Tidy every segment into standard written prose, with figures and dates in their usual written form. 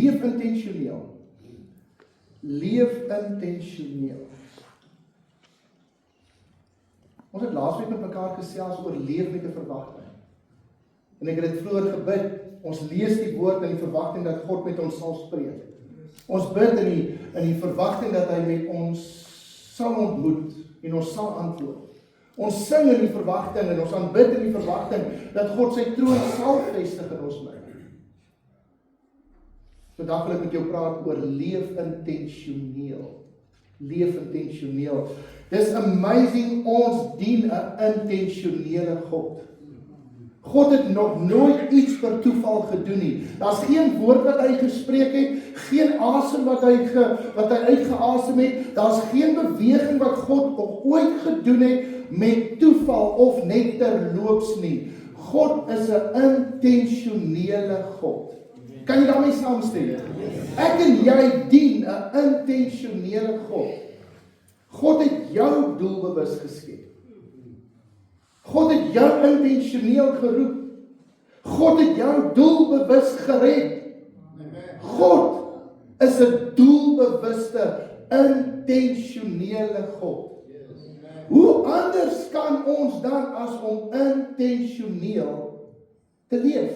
Leef intentioneel. Leef intentioneel. Ons het laasweek met mekaar gesels oor leef met 'n verwagting. En ek het dit vroeër gebid, ons lees die woord in die verwagting dat God met ons sal spreek. Ons bid in die verwagting dat hy met ons sal ontmoet en ons sal antwoord. Ons sing in die verwagting en ons aanbid in die verwagting dat God sy troon sal vestig in ons lewe. Vandag wil ek met jou praat oor leef intentioneel. Leef intentioneel. Dis amazing, ons dien 'n intentionele God. God het nog nooit iets per toeval gedoen nie. Daar's geen woord wat hy gespreek het, geen asem wat hy uitgeasem het, daar's geen beweging wat God nog ooit gedoen het met toeval of net terloops nie. God is 'n intentionele God. Kan jy daarmee saamstem? Ek en jy dien 'n intentionele God. God het jou doelbewus geskep. God het jou intentioneel geroep. God het jou doelbewus gered. God is 'n doelbewuste, intentionele God. Hoe anders kan ons dan as om intentioneel te leef?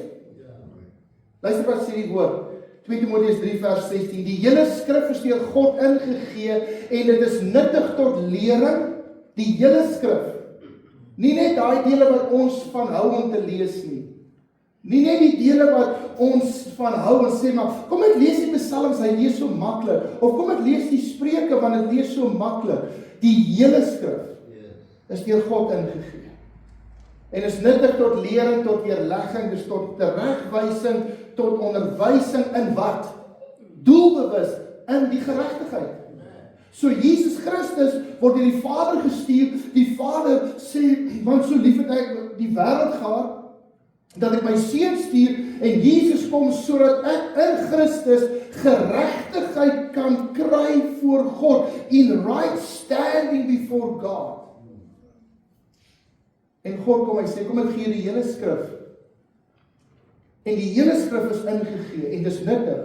Luister wat sê die woord. 2 Timoteus 3 vers 16. Die hele skrif is deur God ingegee en dit is nuttig tot lering, die hele skrif. Nie net daai dele wat ons van hou om te lees nie. Nie net die dele wat ons van hou en sê, maar kom ek lees die psalms, hy lees so maklik. Of kom ek lees die spreuke, want dit lees so maklik. Die hele skrif is deur God ingegee. En is nuttig tot lering, tot weerlegging, dus tot teregwysing, tot onderwysing in wat? Doelbewus in die geregtigheid. So Jesus Christus word deur die Vader gestuur. Die Vader sê, want so lief het hy die wêreld gehad, dat ek my seun stuur, en Jesus kom sodat ek in Christus geregtigheid kan kry voor God, in right standing before God. En God kom, hy sê, kom ek gee die hele skrif. En die hele skrif is ingegee, en dis nuttig,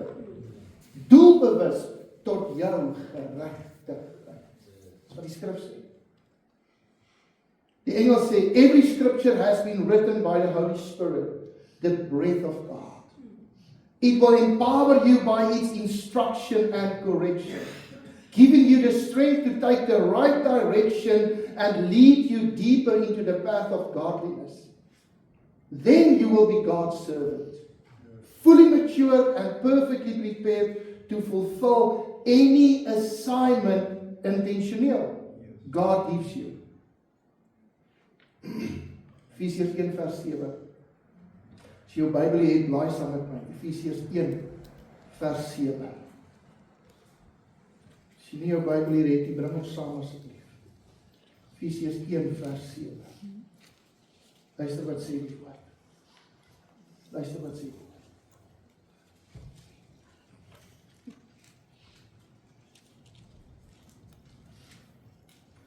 doelbewus tot jou geregtigheid. Dis wat die skrif sê. Die Engels sê, every scripture has been written by the Holy Spirit, the breath of God. It will empower you by its instruction and correction, giving you the strength to take the right direction and lead you deeper into the path of godliness. Then you will be God's servant, fully mature and perfectly prepared to fulfill any assignment intentioneel God gives you. Efesiërs 1 vers 7. As jy jou Bybel het, blaai saam met my. Efesiërs 1 vers 7. As jy nie jou Bybel hier het, bring ons saam asseblief. Efesiërs 1 vers 7. Luister wat sê die woord. Luister wat sê die woord.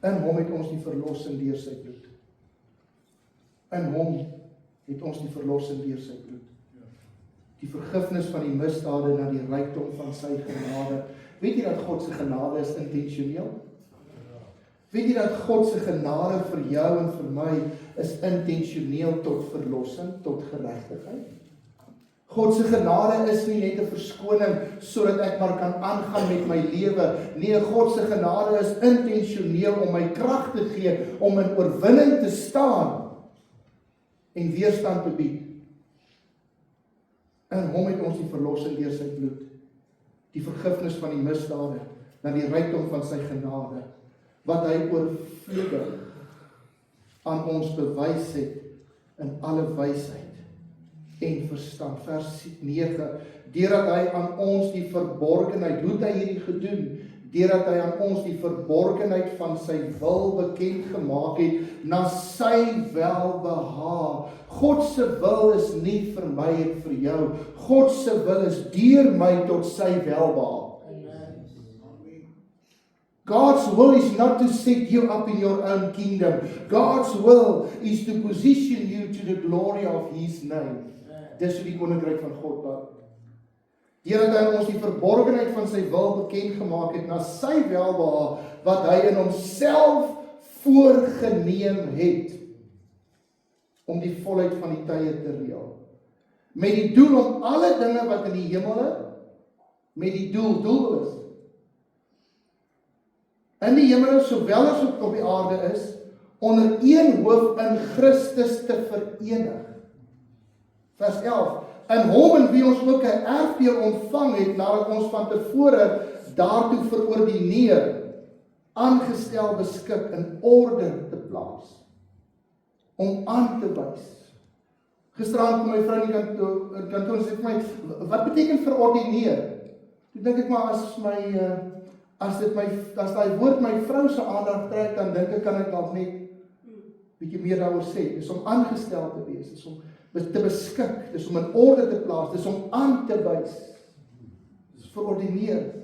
In hom het ons die verlossing deur sy bloed. In hom het ons die verlossing deur sy bloed. Die vergifnis van die misdade na die rykdom van sy genade. Weet jy dat God se genade is intentioneel? Weet jy dat God se genade vir jou en vir my is intentioneel tot verlossing, tot geregtigheid? God se genade is nie net 'n verskoning sodat ek maar kan aangaan met my lewe. Nee, God se genade is intentioneel om my krag te gee om in oorwinning te staan en weerstand te bied. In hom het ons die verlossing deur sy bloed, die vergifnis van die misdade na die rykdom van sy genade, wat hy oorvloedig aan ons bewys het in alle wysheid en verstand. Vers 9, deurdat hy aan ons die verborgenheid, hoe het hy hierdie gedoen? Deurdat hy aan ons die verborgenheid van sy wil bekend gemaak het, na sy welbehaag. God se wil is nie vir my en vir jou. God se wil is deur my tot sy welbehaag. God's will is not to set you up in your own kingdom. God's will is to position you to the glory of His name. Dis hoe die koninkryk van God bou. Deur dat hy aan ons die verborgenheid van sy wil bekend gemaak het, na sy welbehae, wat hy in homself voorgeneem het, om die volheid van die tye te reël. Met die doel om alle dinge wat in die hemele, met die doelbewus, in die hemele sowel as ook op die aarde is, onder een hoof in Christus te verenig. Vers 11, in hom in wie ons ook 'n erfdeel ontvang het, nadat ons van tevore daartoe verordineer, aangestel beskik in orde te plaas, om aan te wys. Gisteraan kom my vrou in die kantoor en sê vir my, wat beteken verordineer? Toe dink ek maar, as daai woord my vrou se aandag trek, dan dink ek, kan ek dalk net bietjie meer daaroor sê. Dis om aangestel te wees, dis om te beskik, dis om in orde te plaas, dis om aan te wys. Dis verordineer.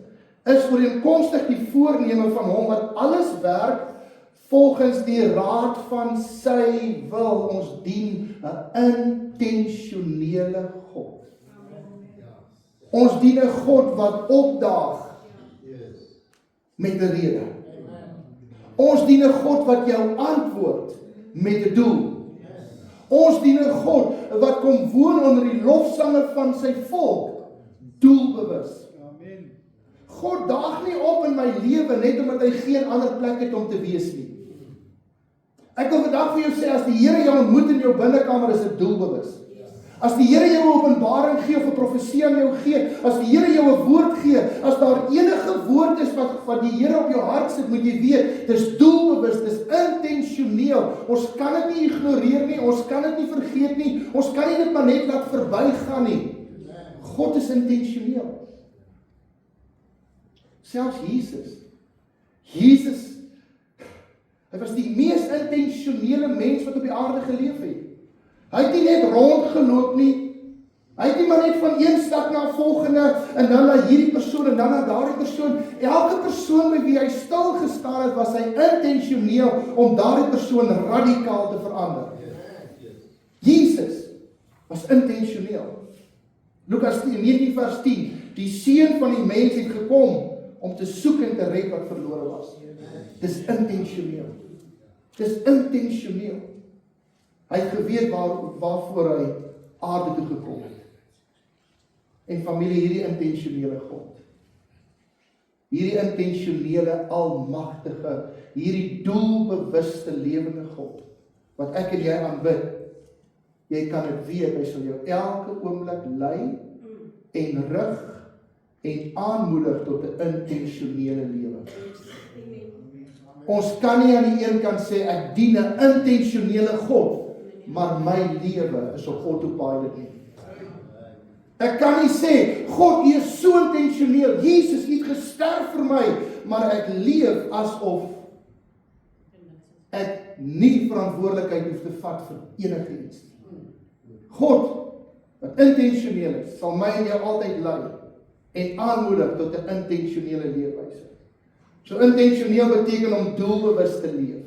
Is ooreenkomstig die voorneme van hom wat alles werk volgens die raad van sy wil. Ons dien 'n intentionele God. Ons dien 'n God wat opdaag met 'n rede. Ons dien 'n God wat jou antwoord met 'n doel. Ons dien 'n God wat kom woon onder die lofsange van sy volk, doelbewus. God daag nie op in my lewe net omdat hy geen ander plek het om te wees nie. Ek wil vandag vir jou sê, as die Here jou ontmoet in jou binnekamer, is dit doelbewus. As die Here jou 'n openbaring gee of 'n profesie aan jou gee, as die Here jou 'n woord gee, as daar enige woord is wat die Here op jou hart sit, moet jy weet, dis doelbewus, dis intentioneel. Ons kan dit nie ignoreer nie, ons kan dit nie vergeet nie, ons kan nie dit maar net laat verbygaan nie. God is intentioneel. Selfs Jesus, hy was die mees intentionele mens wat op die aarde geleef het. Hy het nie net rondgeloop nie, hy het nie maar net van een stad na volgende, en dan na hierdie persoon, en dan na daardie persoon. Elke persoon by wie hy stil gestaan het, was hy intentioneel om daardie persoon radikaal te verander. Jesus was intentioneel. Lukas 19 vers 10, die seun van die mens het gekom om te soek en te red wat verlore was. Dis intentioneel. Dis intentioneel. Hy het geweet waarvoor hy aarde toe gekom het. En familie, hierdie intentionele God. Hierdie intentionele, almagtige, hierdie doelbewuste lewende God, wat ek en jy aanbid, jy kan dit weet, hy sal jou elke oomblik lei en rig en aanmoedig tot 'n intentionele lewe. Ons kan nie aan die een kant sê, ek dien 'n intentionele God, maar my lewe is op autopilot nie. Ek kan nie sê, God, U is so intentioneel, Jesus, U het gesterf vir my, maar ek leef asof ek nie verantwoordelikheid hoef te vat vir enige iets. God, wat intentioneel is, sal my en jou altyd lei en aanmoedig tot 'n intentionele leefwyse. So intentioneel beteken om doelbewus te leef.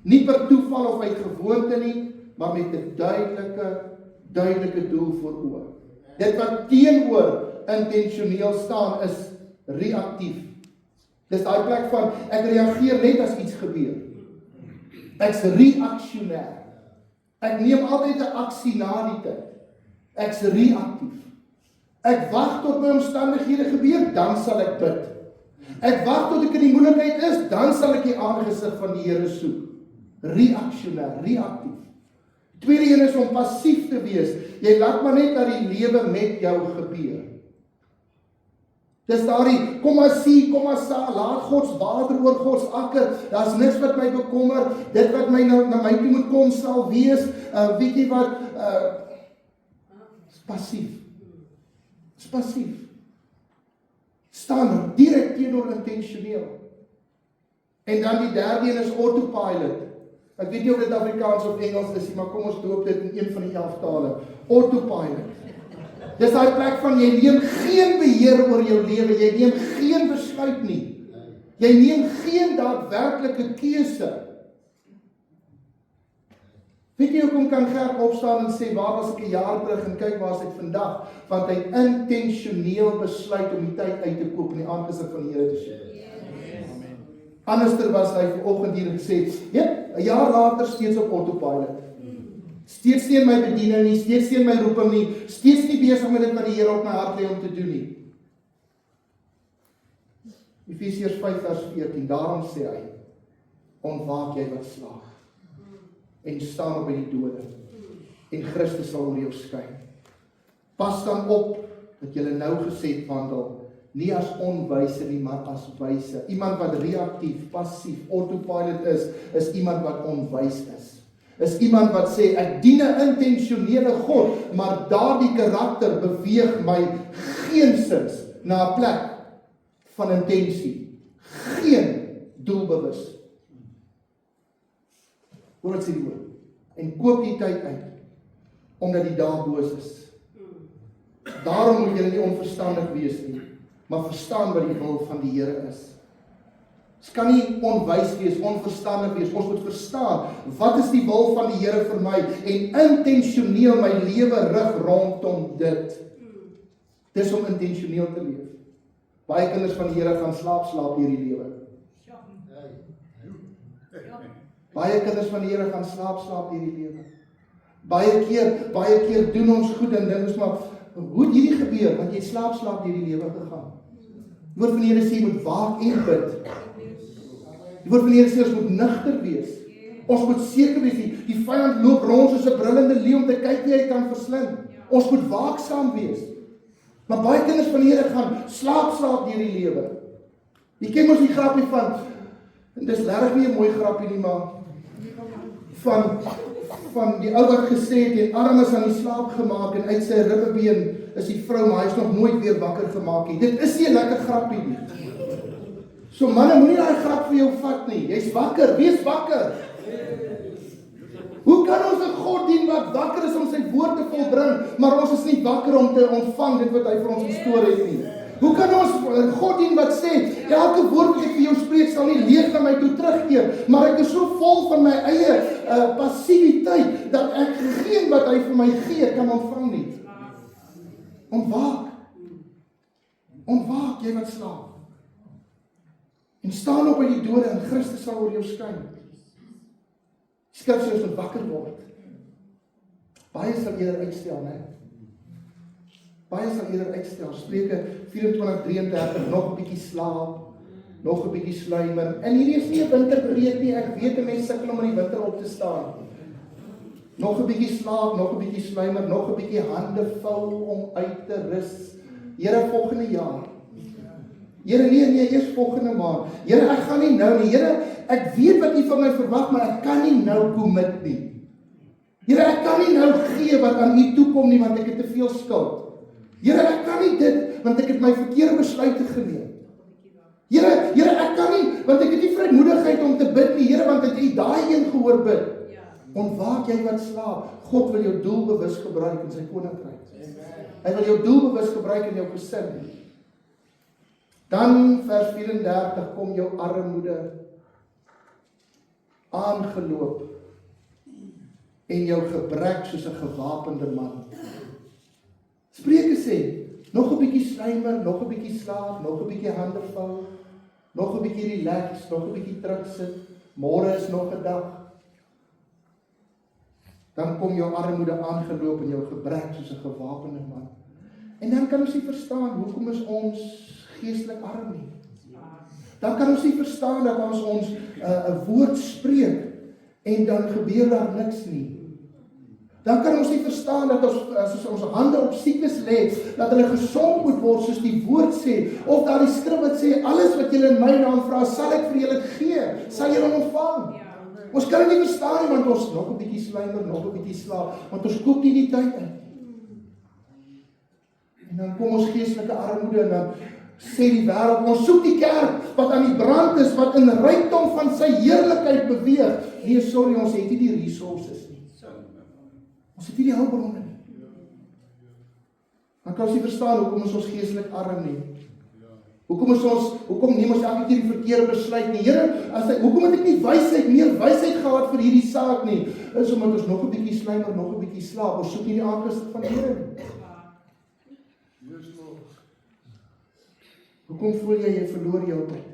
Nie per toeval of uit gewoonte nie, maar met 'n duidelike doel voor oë. Dit wat teenoor intentioneel staan is reaktief. Dis daai plek van ek reageer net as iets gebeur. Ek's reaksionêr. Ek neem altyd 'n aksie na die tyd. Ek's reaktief. Ek wag tot my omstandighede gebeur, dan sal ek bid. Ek wag tot ek in die moeilikheid is, dan sal ek die aangesig van die Here soek. Reaksionêr, reaktief. Tweede een is om passief te wees. Jy laat maar net dat die lewe met jou gebeur. Dis daardie, kom maar sien, kom maar sa, laat Gods water oor Gods akker, daar's niks wat my bekommer, dit wat my na my toe moet kom sal wees, weet jy wat, is passief. Is passief. Staan direk teenoor intentioneel. En dan die derde een is autopilot. Ek weet nie of dit Afrikaans of Engels is, maar kom ons doop dit in een van die 11 tale. Autopilot. Dis daai plek van jy neem geen beheer oor jou lewe, jy neem geen besluit nie. Jy neem geen daadwerklike keuse. Weet jy hoekom kan Gert opstaan en sê, waar was ek 'n jaar terug en kyk waar is ek vandag? Want hy intentioneel besluit om die tyd uit te koop en die aangesig van die Here te sien. Anderster was hy vanoggend hier en gesê, ja, 'n jaar later steeds op autopilot. Steeds nie in my bediening nie, steeds nie in my roeping nie, steeds nie besig met dit wat die Here op my hart lê om te doen nie. Efesiërs 5:14, daarom sê hy, ontwaak jy wat slaap, en staan op by die dode, en Christus sal oor jou skyn. Pas dan op, dat jy nou gesed wandel, nie as onwyse nie, maar as wyse. Iemand wat reaktief, passief, autopilot is iemand wat onwys is iemand wat sê, ek dien 'n intentionele God, maar daardie karakter beweeg my geensins na 'n plek van intensie. Geen doelbewus. Hoor wat sê die woord. En koop die tyd uit, omdat die dae boos is. Daarom moet julle nie onverstandig wees nie, maar verstaan wat die wil van die Here is. Ons kan nie onwys wees, onverstandig wees, ons moet verstaan, wat is die wil van die Here vir my, en intentioneel my lewe rig rondom dit. Dis om intentioneel te leef. Baie kinders van die Here gaan slaap hierdie lewe. Baie kinders van die Here gaan slaap hierdie lewe. Baie keer doen ons goed en dink ons maar, hoe het hierdie gebeur? Want jy slaap hierdie lewe gegaan. Die woord van die Here sê, jy moet waak en bid. Die woord van die Here sê, ons moet nugter wees. Ons moet seker wees, die vyand loop rond soos 'n brullende leeu om te kyk wie hy kan verslind. Ons moet waaksaam wees. Maar baie kinders van die Here gaan slaap deur die lewe. Jy ken mos die grappie van, en dis regtig nie 'n mooi grappie nie, maar van die ou wat gesê het, die arm is aan die slaap gemaak en uit sy ribbebeen is die vrou, maar hy is nog nooit weer wakker gemaak nie. Dit is nie 'n lekker grappie nie. So manne, moenie daai grap vir jou vat nie. Jy's wakker, wees wakker. Hoe kan ons 'n God dien wat wakker is om sy woord te volbring, maar ons is nie wakker om te ontvang dit wat hy vir ons gestoor het nie? Hoe kan ons 'n God dien wat sê, elke woord wat ek vir jou spreek sal nie leeg na my toe terugkeer, maar ek is so vol van my eie passiwiteit, dat ek geen wat hy vir my gee kan ontvang nie. Ontwaak. Ontwaak, jy wat slaap. En staan op by die dode en Christus sal oor jou skyn. Skrif sê ons moet wakker word. Baie sal eerder uitstel, né? Baie sal eerder uitstel. Spreuke 24:33, nog 'n bietjie slaap, nog 'n bietjie sluimer. En hierdie is nie 'n winterpreek nie, ek weet 'n mens sukkel om in die winter op te staan. Nog 'n bietjie slaap, nog 'n bietjie sluimer, nog 'n bietjie hande vou om uit te rus. Here, volgende jaar. Here, nee, eers volgende maand. Here, ek gaan nie nou nie. Here, ek weet wat U van my verwag, maar ek kan nie nou commit nie. Here, ek kan nie nou gee wat aan U toekom nie, want ek het te veel skuld. Here, ek kan nie dit, want ek het my verkeerde besluite geneem. Here, ek kan nie, want ek het nie vrymoedigheid om te bid nie. Here, want het U daai een gehoor bid. Ontwaak jy wat slaap. God wil jou doelbewus gebruik in sy koninkryk. Hy wil jou doelbewus gebruik in jou gesin. Dan vers 34 kom jou armoede aangeloop en jou gebrek soos 'n gewapende man. Spreuke sê, nog 'n bietjie sluimer, nog 'n bietjie slaap, nog 'n bietjie hande vou, nog 'n bietjie relax, nog 'n bietjie terugsit, môre is nog 'n dag. Dan kom jou armoede aangeloop en jou gebrek soos 'n gewapende man. En dan kan ons nie verstaan, hoekom is ons geestelik arm nie. Dan kan ons nie verstaan dat ons 'n woord spreek en dan gebeur daar niks nie. Dan kan ons nie verstaan dat as ons hande op siekes lê, dat hulle gesond moet word soos die woord sê, of daar die skrif wat sê, alles wat julle in my naam vra, sal ek vir julle gee, sal julle ontvang. Ons kan dit nie verstaan nie, want ons nog 'n bietjie sluimer, nog 'n bietjie slaap, want ons koop nie die tyd in. En dan kom ons geestelike armoede en dan sê die wêreld, ons soek die kerk wat aan die brand is, wat in rykdom van sy heerlikheid beweeg. Nee, sorry, ons het nie die resources nie. Ons het nie die hulpbronne nie. Dan kan ons nie verstaan hoekom ons geestelik arm nie. Hoekom neem ons elke keer die verkeerde besluit nie? Here, hoekom het ek nie meer wysheid gehad vir hierdie saak nie? Is omdat ons nog 'n bietjie slymer, nog 'n bietjie slaap. Ons soek nie die aangesig van die Here nie. Hoekom voel jy verloor jou tyd?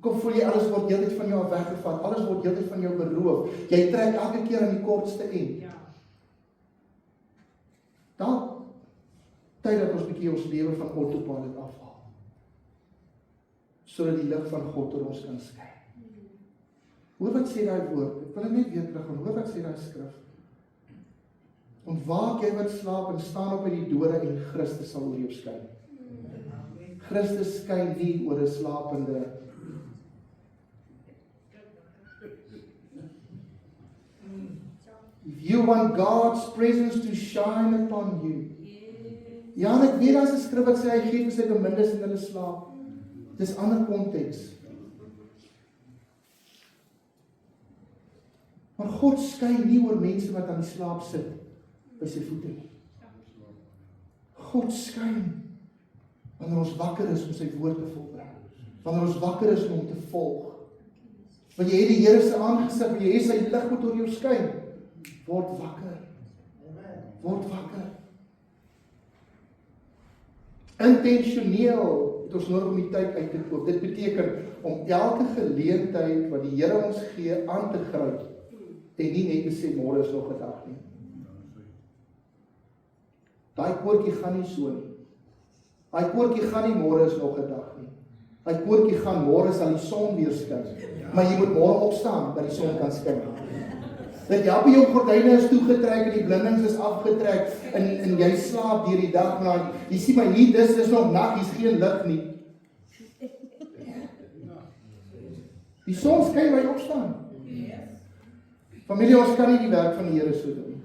Hoekom voel jy alles word heeltyd van jou af weggevat? Alles word heeltyd van jou beroof. Jy trek elke keer aan die kortste end. Dan tyd dat ons bietjie ons lewe van autopilot afhaal. Sodat die lig van God oor ons kan skyn. Hoor wat sê daai woord? Ek wil net weer terug gaan. Hoor wat sê daai skrif? Ontwaak jy wat slaap en staan op uit die dode en Christus sal oor jou skyn. Christus skyn nie oor 'n slapende. If you want God's presence to shine upon you. Ja, ek weet as 'n skrif wat sê hy gee vir sy bemindes in hulle slaap. Dis ander konteks. Maar God skyn nie oor mense wat aan die slaap sit by sy voete nie. God skyn wanneer ons wakker is om sy woord te volbring. Wanneer ons wakker is om hom te volg. Want jy het die Here se aangesig, jy het sy lig moet oor jou skyn. Word wakker. Word wakker. Intentioneel het ons nodig om die tyd uit te koop. Dit beteken om elke geleentheid wat die Here ons gee aan te gryp en nie net te sê môre is nog 'n dag nie. Daai koortjie gaan nie so nie. Daai koortjie gaan nie môre is nog 'n dag nie. Daai koortjie gaan môre sal die son weer skyn. Maar jy moet môre opstaan dat die son kan skyn. Dat jou gordyne is toegetrek en die blindings is afgetrek en jy slaap deur die dag, maar jy sien my nie, dis nog nag, hier's geen lig nie. Die son skyn by opstaan. Familie, ons kan nie die werk van die Here so doen nie.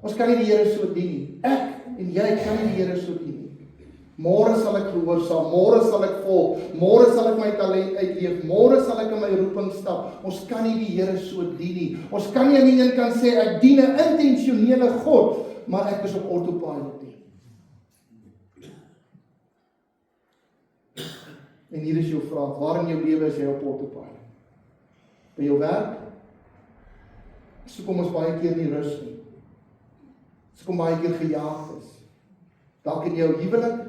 Ons kan nie die Here so dien nie. Ek en jy kan nie die Here so dien nie. Môre sal ek gehoorsaam, môre sal ek volg, môre sal ek my talent uitleef, môre sal ek in my roeping stap. Ons kan nie die Here so dien nie. Ons kan nie aan die een kant sê ek dien 'n intentionele God, maar ek is op autopilot nie. En hier is jou vraag, waar in jou lewe is jy op autopilot? By jou werk? So kom ons baie keer nie rus nie. So kom baie keer gejaag is. Dalk in jou huwelik.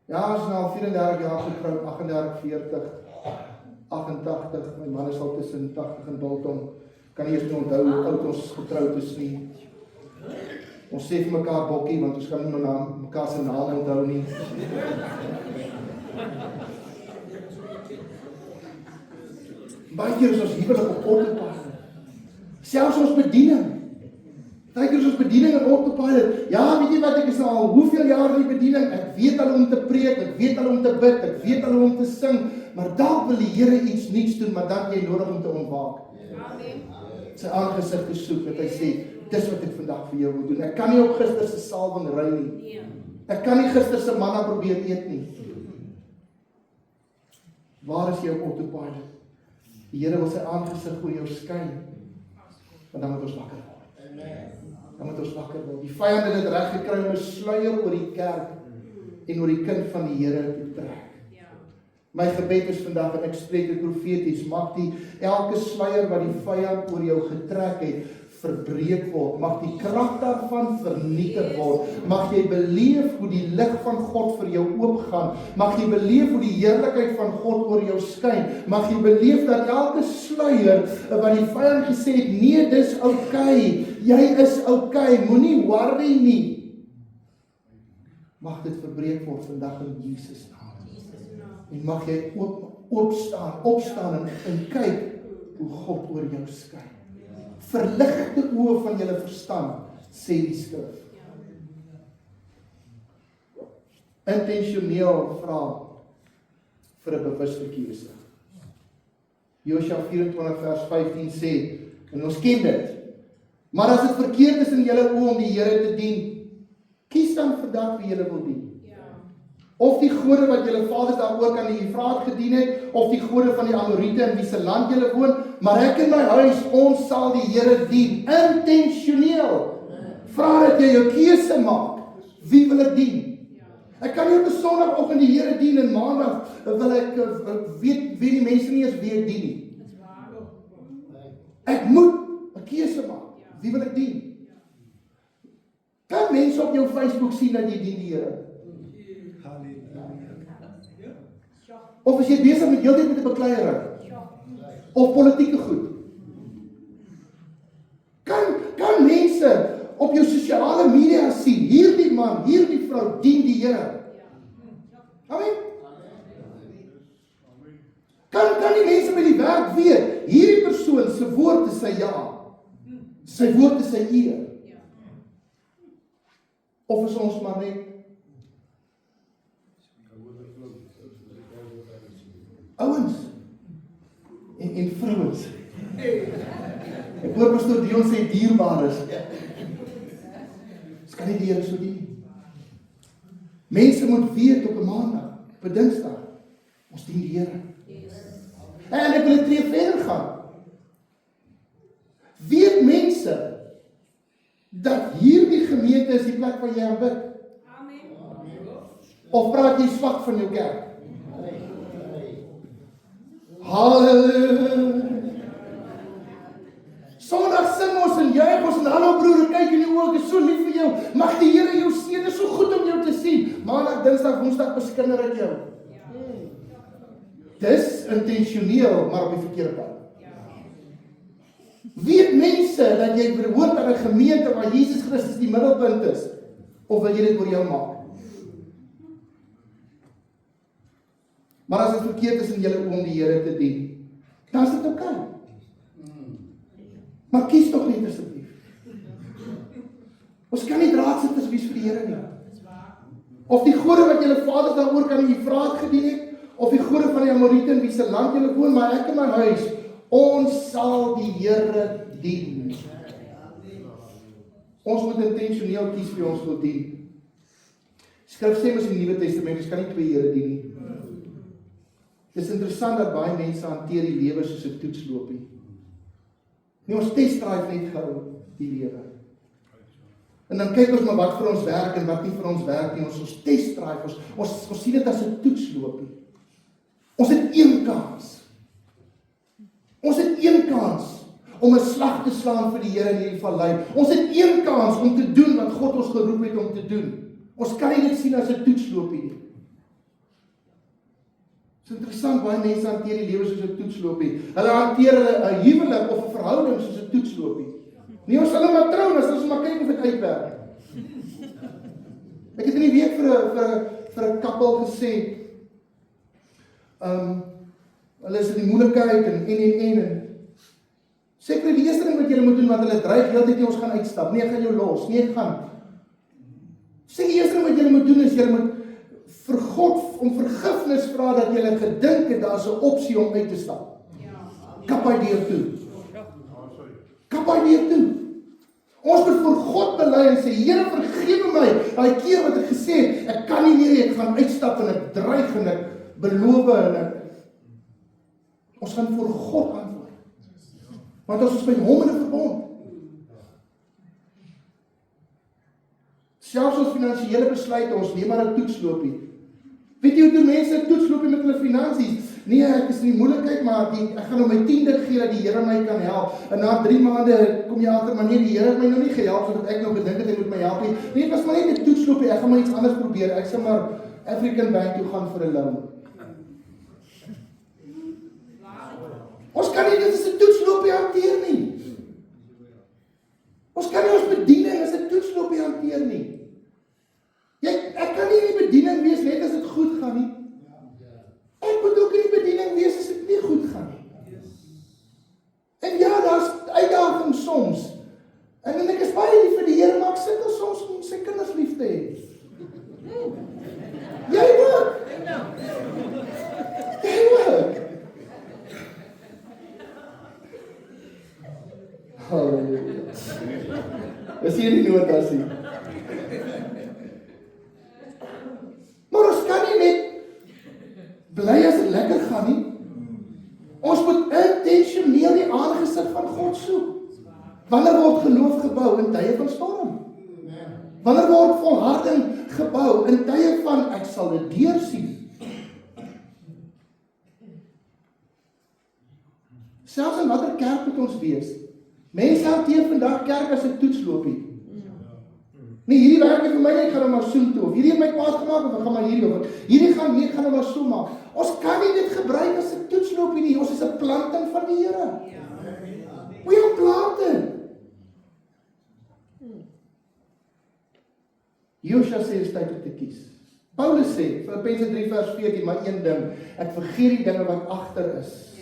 Ja, as nou 34 jaar getroud, 38, 40, 88, my man is al tussen 80 en Biltong, kan nie eens meer onthou hoe oud ons getroud is nie. Ons sê vir mekaar bokkie, want ons kan nie mekaar se naam onthou nie. Baie keer is ons huwelik op autopilot. Selfs ons bediening. Baie keer is ons bediening in autopilot. Ja, weet jy wat, ek is al hoeveel jaar in die bediening, ek weet al om te preek, ek weet al om te bid, ek weet al om te sing, maar dalk wil die Here iets nuuts doen, maar dan jy nodig om te ontwaak. Amen. Sy aangesig te soek, dat hy sê, dis wat ek vandag vir jou moet doen. Ek kan nie op gister se salwing ry nie. Ek kan nie gister se manna probeer eet nie. Waar is jou autopilot? Die Here wil sy aangesig oor jou skyn, want dan moet ons wakker word. Amen. Dan moet ons wakker word. Die vyand het dit reg gekry om 'n sluier oor die kerk en oor die kind van die Here te trek. My gebed is vandag, en ek spreek dit profeties, mag die elke sluier wat die vyand oor jou getrek het, verbreek word. Mag die krag daarvan vernietig word. Mag jy beleef hoe die lig van God vir jou oopgaan. Mag jy beleef hoe die heerlikheid van God oor jou skyn. Mag jy beleef dat elke sluier wat die vyand gesê het, nee, dis okay. Jy is okay. Moenie worry nie. Mag dit verbreek word vandag in Jesus naam. En mag jy opstaan en kyk hoe God oor jou skyn. Verlig die oë van julle verstand, sê die skrif. Intentioneel vra vir 'n bewuste keuse. Josua 24 vers 15 sê, en ons ken dit, maar as dit verkeerd is in julle oë om die Here te dien, kies dan vir dat wie julle wil dien. Of die gode wat julle vaders daaroor aan die Efraat gedien het, of die gode van die Amorite in wie se land julle woon, maar ek en my huis, ons sal die Here dien, intentioneel. Vra dat jy jou keuse maak, wie wil ek dien? Ek kan nie op 'n Sondagoggend die Here dien en Maandag wil ek weet die mense nie eens wie ek dien nie. Ek moet 'n keuse maak. Wie wil ek dien? Kan mense op jou Facebook sien dat jy dien die Here? Of is jy besig met heeltyd met 'n bekleierery? Of politieke goed? Kan mense op jou sosiale media sien, hierdie man, hierdie vrou dien die Here? Amen. Kan die mense by die werk weet, hierdie persoon se woord is sy ja, sy woord is sy eer? Of is ons maar net ouens en vrouens? Ek hoor pastoor Dion sê dierbaar is. Ons kan nie die Here so dien. Mense moet weet op 'n Maandag, op 'n Dinsdag, ons dien die Here. En ek wil 'n tree verder gaan. Weet mense dat hierdie gemeente is die plek waar jy aanbid? Amen. Of praat jy swak van jou kerk? Halleluja. Sondag sing ons en juig ons en hallo broer, kyk in die oë, ek is so lief vir jou. Mag die Here jou seën, dit is so goed om jou te sien. Maandag, Dinsdag, Woensdag beskinder ek jou. Dis intentioneel, maar op die verkeerde pad. Weet mense dat jy behoort aan 'n gemeente waar Jesus Christus die middelpunt is? Of wil jy dit oor jou maak? Maar as dit verkeerd is in julle om die Here te dien, dan is dit oké. Maar kies tog net asseblief. Ons kan nie draadsitters wees vir die Here nie. Of die gode wat julle vaders daaroor kan in Efraat gedien het, of die gode van die Amoriete in wie se land julle woon, maar ek en my huis, ons sal die Here dien. Ons moet intentioneel kies wie ons wil dien. Skrif sê mos in die Nuwe Testament, ons kan nie twee Here dien nie. Dis interessant dat baie mense hanteer die lewe soos 'n toetsloopie. Nee, ons testdrive net gehou die lewe. En dan kyk ons maar wat vir ons werk en wat nie vir ons werk nie. Ons testdrive, ons sien dit as 'n toetsloopie. Ons het een kans. Ons het een kans om 'n slag te slaan vir die Here in hierdie vallei. Ons het een kans om te doen wat God ons geroep het om te doen. Ons kan nie dit sien as 'n toetsloopie nie. Dit is interessant, baie mense hanteer die lewe soos 'n toetsloopie. Hulle hanteer 'n huwelik of 'n verhouding soos 'n toetsloopie. Nee, ons sal hulle maar trou, as ons maar kyk of dit uitwerk. Ek het in die week vir 'n koppel gesê, hulle is in die moeilikheid en seker die eerste ding wat julle moet doen, want hulle dreig heeltyd jy ons gaan uitstap. Nee, ek gaan jou los. Nee, ek gaan. Sê die eerste ding wat julle moet doen is julle moet vir God om vergifnis vra dat julle gedink het daar's 'n opsie om uit te stap. Kap hy deur toe. Kap hy deur toe. Ons moet voor God bely en sê, Here vergewe my, daai keer wat ek gesê het, ek kan nie meer, ek gaan uitstap en ek dreig en ek beloof en ons gaan voor God antwoord. Want ons is by hom in 'n verbond. Selfs ons finansiële besluite, ons neem maar 'n toetsloopie. Weet jy hoe doen mense 'n toetsloopie met hulle finansies? Nee, ek is in die moeilikheid, maar ek gaan nou my 10de gee dat die Here my kan help. En na 3 maande kom jy agter, maar nee, die Here het my nou nie gehelp sodat ek nou bedink het hy moet my help nie. Nee, dit was maar net 'n toetsloopie, ek gaan maar iets anders probeer. Ek sal maar African Bank toe gaan vir 'n loan. Ons kan nie dit as 'n toetsloopie hanteer nie. Ons kan nie ons bediening as 'n toetsloopie hanteer nie. Ek kan nie in die bediening wees net as dit goed gaan nie. Ek moet ook in die bediening wees as dit nie goed gaan nie. En ja, daar's uitdagings soms. En ek is baie lief vir die Here, maar ek sukkel soms om sy kinders lief te hê. Jy ook. Jy ook. Halleluja. Is hier die notas hier. Maar ons kan nie net bly as dit lekker gaan nie. Ons moet intentioneel die aangesig van God soek. Wanneer word geloof gebou? In tye van storm. Wanneer word volharding gebou? In tye van, ek sal dit deursien. Selfs in watter kerk moet ons wees? Mense hanteer vandag kerk as 'n toetsloopie. Nee, hierdie werk nie vir my nie, ek gaan nou maar soen toe, of hierdie het my kwaad gemaak, of ek gaan maar hierdie, of hierdie gaan nou maar so maak. Ons kan nie dit gebruik as 'n toetsloopie nie, ons is 'n planting van die Here. We are planted. Josua sê, is tyd om te kies. Paulus sê, Filippense 3 vers 14, maar een ding, ek vergeet die dinge wat agter is.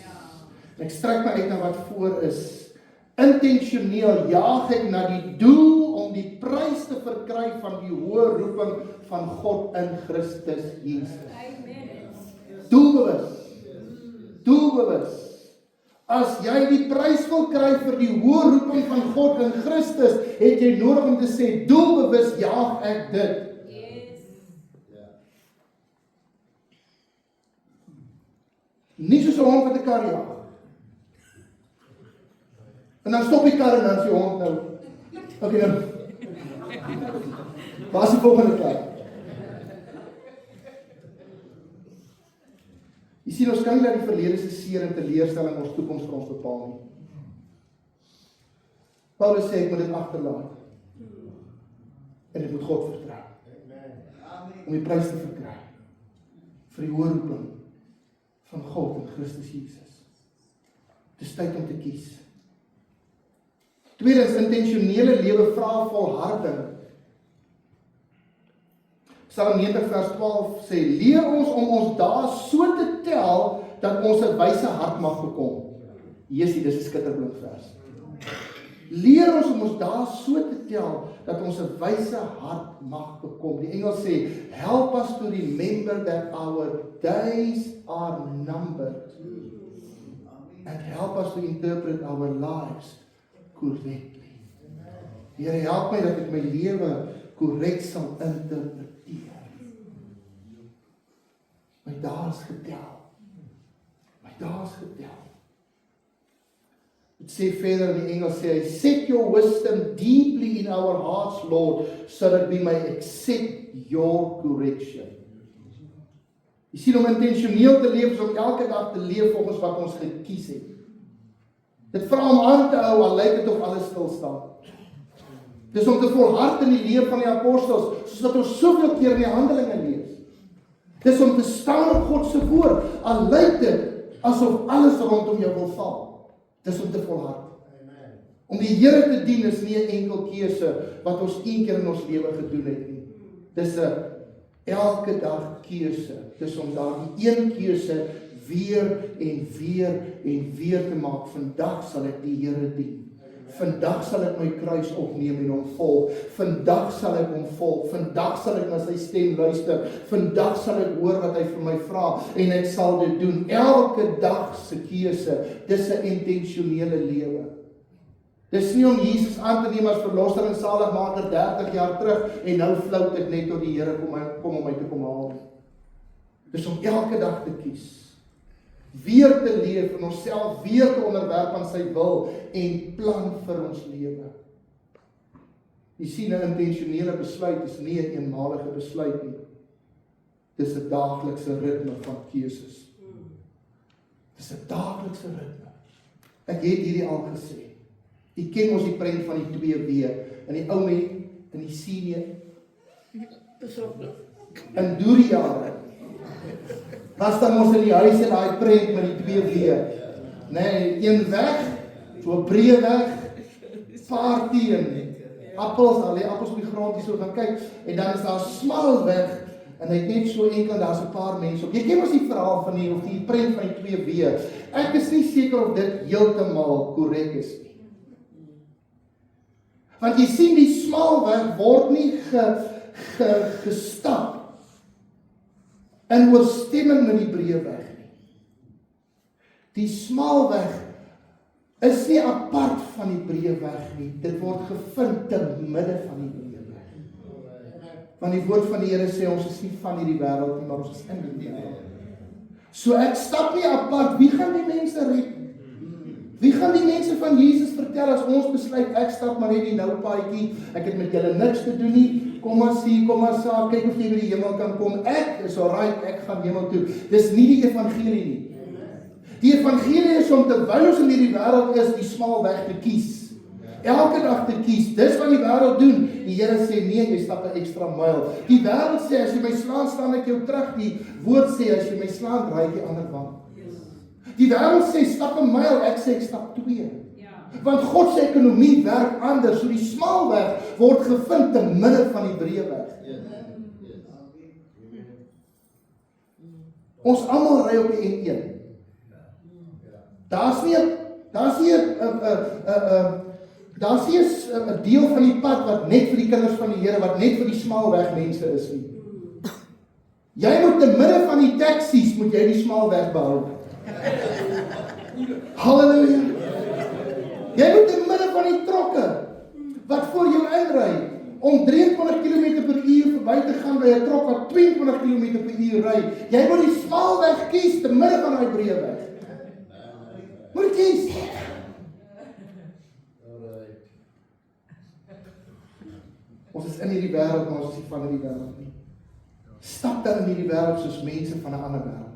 En ek strek my uit na wat voor is. Intentioneel jaag ek na die doel om die prys te verkry van die hoë roeping van God in Christus Jesus. Doelbewus. As jy die prys wil kry vir die hoë roeping van God in Christus, het jy nodig om te sê, doelbewus jaag ek dit. Nie soos 'n hond wat 'n kar jaag. En dan stop die kar en dan sê die hond nou, okay nou, waar is die volgende kar? Jy sien, ons kan nie dat die verlede se seer en teleurstelling ons toekoms vir ons bepaal nie. Paulus sê, ek moet dit agterlaat. En ek moet God vertrou. Om die prys te verkry. Vir die hoë roeping van God in Christus Jesus. Dit is tyd om te kies. Tweedens, intentionele lewe vra volharding. Psalm 90 vers 12 sê, leer ons om ons dae so te tel, dat ons 'n wyse hart mag bekom. Jesusie, dis 'n skitterblink vers. Leer ons om ons dae so te tel, dat ons 'n wyse hart mag bekom. Die Engels sê, help us to remember that our days are numbered. And help us to interpret our lives correctly. Here, help my dat ek my lewe korrek sal interpreteer. My dae is getel. Dit sê verder in die Engels sê hy, set your wisdom deeply in our hearts, Lord, so that we may accept your correction. Jy sien, om intentioneel te leef is om elke dag te leef volgens wat ons gekies het. Dit vra om aan te hou, al lyk dit of alles stil staan. Dis om te volhard in die leer van die apostels, soos wat ons soveel keer in die Handelinge lees. Dis om te staan op God se woord, al lyk dit asof alles rondom jou wil val. Dis om te volhard. Om die Here te dien is nie 'n enkel keuse wat ons een keer in ons lewe gedoen het nie. Dis 'n elke dag keuse. Dis om daardie een keuse weer en weer te maak. Vandag sal ek die Here dien. Vandag sal ek my kruis opneem en hom volg. Vandag sal ek hom volg. Vandag sal ek na sy stem luister. Vandag sal ek hoor wat hy vir my vra en ek sal dit doen. Elke dag se keuse. Dis 'n intentionele lewe. Dis nie om Jesus aan te neem as verlosser en saligmaker 30 jaar terug en nou flout ek net tot die Here kom om my te kom haal. Dis om elke dag te kies. Weer te leef en onsself weer te onderwerp aan sy wil en plan vir ons lewe. Jy sien, 'n intentionele besluit is nie 'n eenmalige besluit nie. Dis 'n daaglikse ritme van keuses. Dis 'n daaglikse ritme. Ek het hierdie al gesê. Jy ken mos die prent van die 2W in die ou met in die senior. In die jare. Was dan ons in die huis en daai prent met die 2W. Nee, een weg, so 'n breë weg, party en appels, al lê appels op die grond, jy so gaan kyk, en dan is daar 'n smal weg, en hy het net so eenkant, daar's 'n paar mense op. Jy ken mos die verhaal van die, of die prent van die 2W. Ek is nie seker of dit heeltemal korrek is nie. Want jy sien, die smal weg word nie gestap in ooreenstemming met die breë weg nie. Die smal weg is nie apart van die breë weg nie. Dit word gevind te midde van die breë weg. Want die woord van die Here sê ons is nie van hierdie wêreld nie, maar ons is in die wêreld. So ek stap nie apart. Wie gaan die mense red? Wie gaan die mense van Jesus vertel as ons besluit, ek stap maar net die nou paadjie, ek het met julle niks te doen nie, kom maar sien, kom maar saak, kyk of jy by die hemel kan kom, ek is alright, ek gaan hemel toe. Dis nie die evangelie nie. Die evangelie is om terwyl ons in hierdie wêreld is, die smal weg te kies. Elke dag te kies, dis wat die wêreld doen. Die Here sê, nee, jy stap 'n ekstra myl. Die wêreld sê, as jy my slaan, staan ek jou terug. Die woord sê, as jy my slaan, draai ek die ander kant. Die wêreld sê, stap 'n myl, ek sê, ek stap 2. Want God se ekonomie werk anders, so die smal weg word gevind te midde van die breë weg. Ons almal ry op die N1. Daar's nie 'n deel van die pad wat net vir die kinders van die Here, wat net vir die smaalweg mense is nie. Jy moet te midde van die taksies, moet jy die smaalweg behou. Halleluja. Jy moet te midde van die trokke, wat voor jou inry, om 23 km/h verby te gaan by 'n trok wat 22 km/h ry. Jy moet die smaalweg kies, te midde van daai breë weg. Moet kies. Ons is in hierdie wêreld, maar ons is nie van hierdie wêreld nie. Stap dan in hierdie wêreld soos mense van 'n ander wêreld.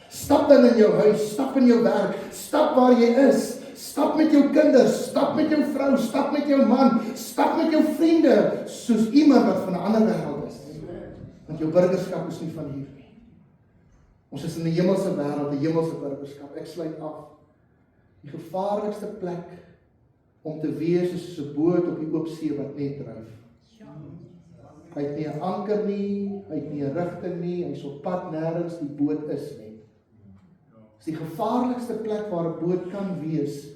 Stap dan in jou huis, stap in jou werk, stap waar jy is, stap met jou kinders, stap met jou vrou, stap met jou man, stap met jou vriende, soos iemand wat van 'n ander wêreld is. Want jou burgerskap is nie van hier nie. Ons is in 'n hemelse wêreld, 'n hemelse burgerskap. Ek sluit af. Die gevaarlikste plek om te wees is soos 'n boot op die oop see wat net dryf. Hy het nie 'n anker nie, hy het nie 'n rigting nie, hy's op pad nêrens, die boot is net. Dis die gevaarlikste plek waar 'n boot kan wees,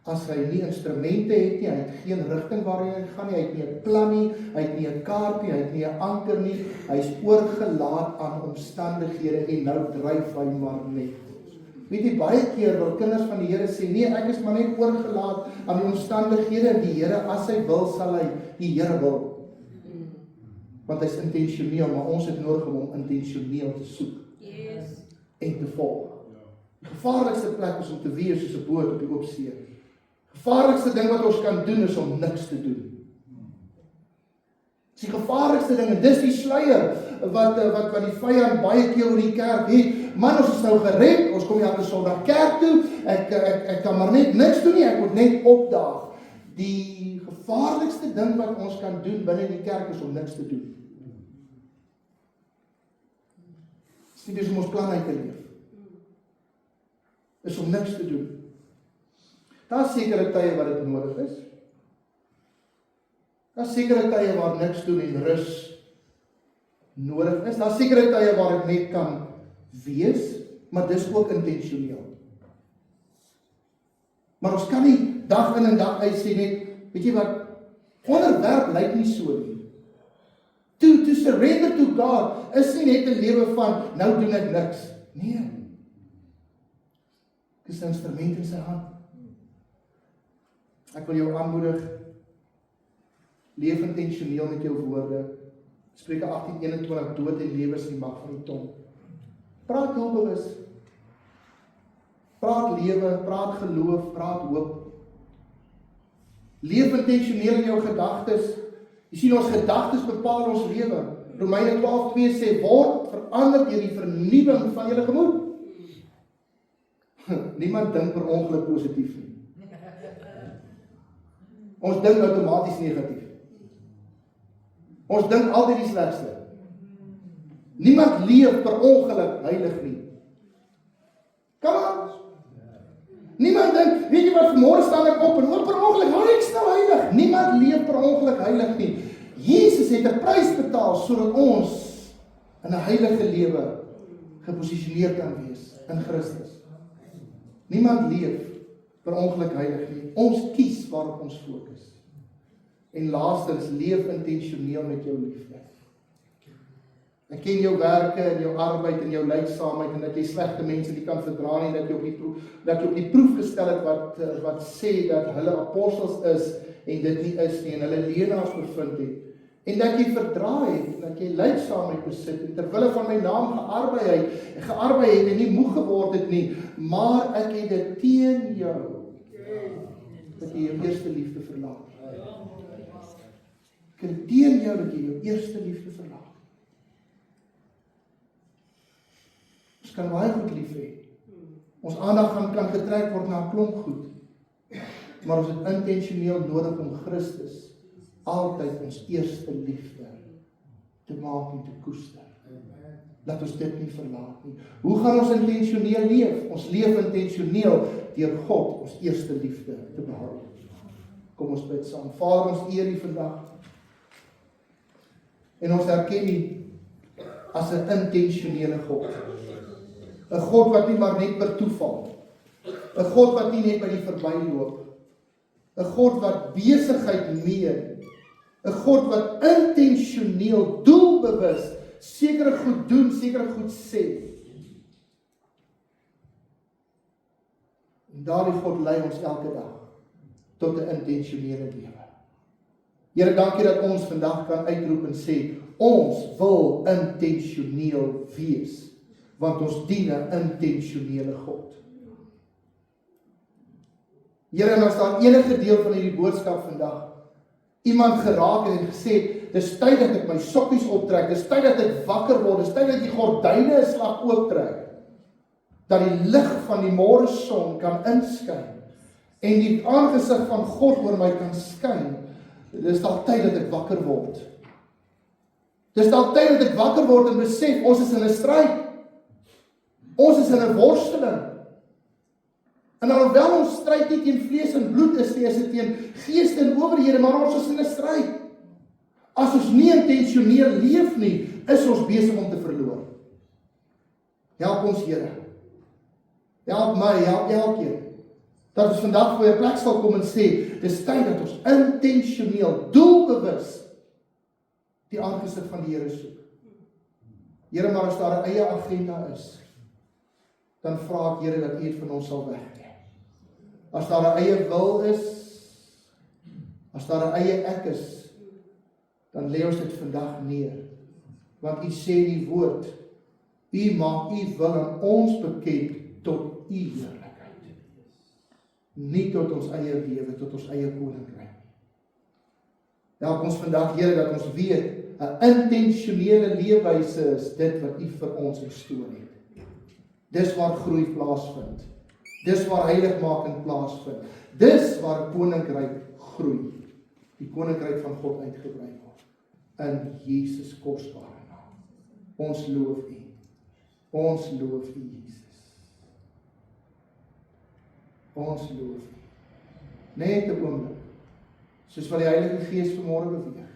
as hy nie instrumente het nie, hy het geen rigting waarheen hy gaan nie, hy het nie 'n plan nie, hy het nie 'n kaart nie, hy het nie 'n anker nie, hy is oorgelaat aan omstandighede en nou dryf hy maar net. Weet jy, baie keer wil kinders van die Here sê, nee, ek is maar net oorgelaat aan die omstandighede en die Here, as hy wil, sal hy, die Here wil. Want hy is intentioneel, maar ons het nodig om hom intentioneel te soek. En te volg. Die gevaarlikste plek is om te wees soos 'n boot op die oop see. Die gevaarlikste ding wat ons kan doen is om niks te doen. Dis die gevaarlikste ding, en dis die sluier wat die vyand baie keer oor die kerk het. Man, ons is nou gered, ons kom elke Sondag kerk toe, ek kan maar net niks doen nie, ek moet net opdaag. Die gevaarlikste ding wat ons kan doen binne die kerk is om niks te doen. Dis nie dis om ons plan uit te leef. Is om niks te doen. Daar's sekere tye wat dit nodig is. Daar's sekere tye waar niks doen en rus nodig is. Daar's sekere tye waar ek net kan wees, maar dis ook intentioneel. Maar ons kan nie dag in en dag uit sê net, weet jy wat, onderwerp lyk nie so nie. To surrender to God is nie net 'n lewe van, nou doen ek niks. Nee. Dis 'n instrument in sy hand. Ek wil jou aanmoedig, leef intentioneel met jou woorde. Spreuke 18:21, dood en lewe is in die mag van die tong. Praat doelbewus. Praat lewe, praat geloof, praat hoop. Leef intentioneel in jou gedagtes. Jy sien, ons gedagtes bepaal ons lewe. Romeine 12:2 sê, word verander deur die vernuwing van julle gemoed. Niemand dink per ongeluk positief nie. Ons dink outomaties negatief. Ons dink altyd die slegste. Niemand leef per ongeluk heilig nie. Kom aan. Niemand dink, weet jy wat, vanmôre staan ek op en per ongeluk, ek staan heilig. Niemand leef per ongeluk heilig nie. Jesus het 'n prys betaal sodat ons in 'n heilige lewe geposisioneer kan wees in Christus. Niemand leef per ongeluk heilig nie. Ons kies waarop ons fokus. En laastens, leef intentioneel met jou liefde. Ek ken jou werke en jou arbeid en jou lydsaamheid en dat jy slegte mense nie kan verdra nie, dat jy op die proef gestel het wat sê dat hulle apostels is en dit nie is nie en hulle leenaars bevind het en dat jy verdraai het, en dat jy lydsaamheid besit, en terwille van my naam gearbei het, en nie moeg geword het nie, maar ek het dit teen jou, dat jy jou eerste liefde verlaat. Ek het teen jou, dat jy jou eerste liefde verlaat. Ons kan baie goed lief hê. Ons aandag kan getrek word na 'n klomp goed, maar ons het intentioneel nodig om Christus altyd ons eerste liefde te maak en te koester. Laat ons dit nie verlaat nie. Hoe gaan ons intentioneel leef? Ons leef intentioneel deur God ons eerste liefde te behou. Kom ons bid saam. Vader, ons eer U vandag. En ons erken U as 'n intentionele God. 'n God wat nie maar net per toeval. 'n God wat nie net by die verbyloop. 'n God wat besigheid meen. 'n God wat intentioneel, doelbewus, sekere goed doen, sekere goed sê. En daardie God lei ons elke dag tot 'n intentionele lewe. Here, dankie dat ons vandag kan uitroep en sê, ons wil intentioneel wees, want ons dien 'n intentionele God. Here, en as daar enige deel van hierdie boodskap vandag iemand geraak het en gesê, dis tyd dat ek my sokkies optrek, dis tyd dat ek wakker word, dis tyd dat die gordyne 'n slag ooptrek, dat die lig van die môreson kan inskyn, en die aangesig van God oor my kan skyn, dis al tyd dat ek wakker word. Dis al tyd dat ek wakker word en besef, ons is in 'n stryd. Ons is in 'n worsteling. En alhoewel ons stryd nie teen vlees en bloed is nie, is dit teen geeste en owerhede, maar ons is in 'n stryd. As ons nie intentioneel leef nie, is ons besig om te verloor. Help ons, Here. Help my, help elkeen. Dat ons vandag voor 'n plek sal kom en sê, dis tyd dat ons intentioneel, doelbewus die aangesig van die Here soek. Here, maar as daar 'n eie agenda is, dan vra ek, Here, dat U dit van ons sal wegneem. As daar 'n eie wil is, as daar 'n eie ek is, dan lê ons dit vandag neer. Want U sê in die woord, U maak U wil aan ons bekend tot U heerlikheid. Nie tot ons eie lewe, tot ons eie koninkryk. Help ons vandag, Here, dat ons weet, 'n intentionele leefwyse is dit wat U vir ons gestoor het. Dis waar groei plaasvind. Dis waar heiligmaking plaasvind. Dis waar koninkryk groei. Die koninkryk van God uitgebrei word. In Jesus kosbare naam. Ons loof U. Ons loof U, Jesus. Ons loof U. Net 'n oomblik. Soos wat die Heilige Gees vanmôre beweeg.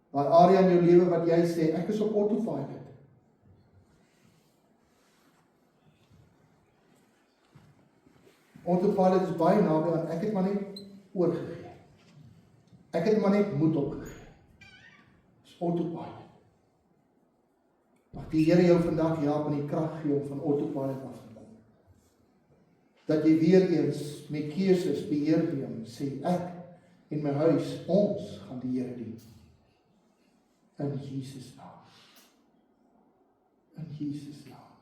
Waar area in jou lewe wat jy sê, ek is op autopilot. Autopilot is baie naby aan, ek het maar net oorgegee. Ek het maar net moed opgegee. Dis autopilot. Mag die Here jou vandag help en die krag gee om van autopilot af te kom. Dat jy weer eens met keuses beheer neem, sê ek en my huis, ons gaan die Here dien. In Jesus naam. In Jesus naam.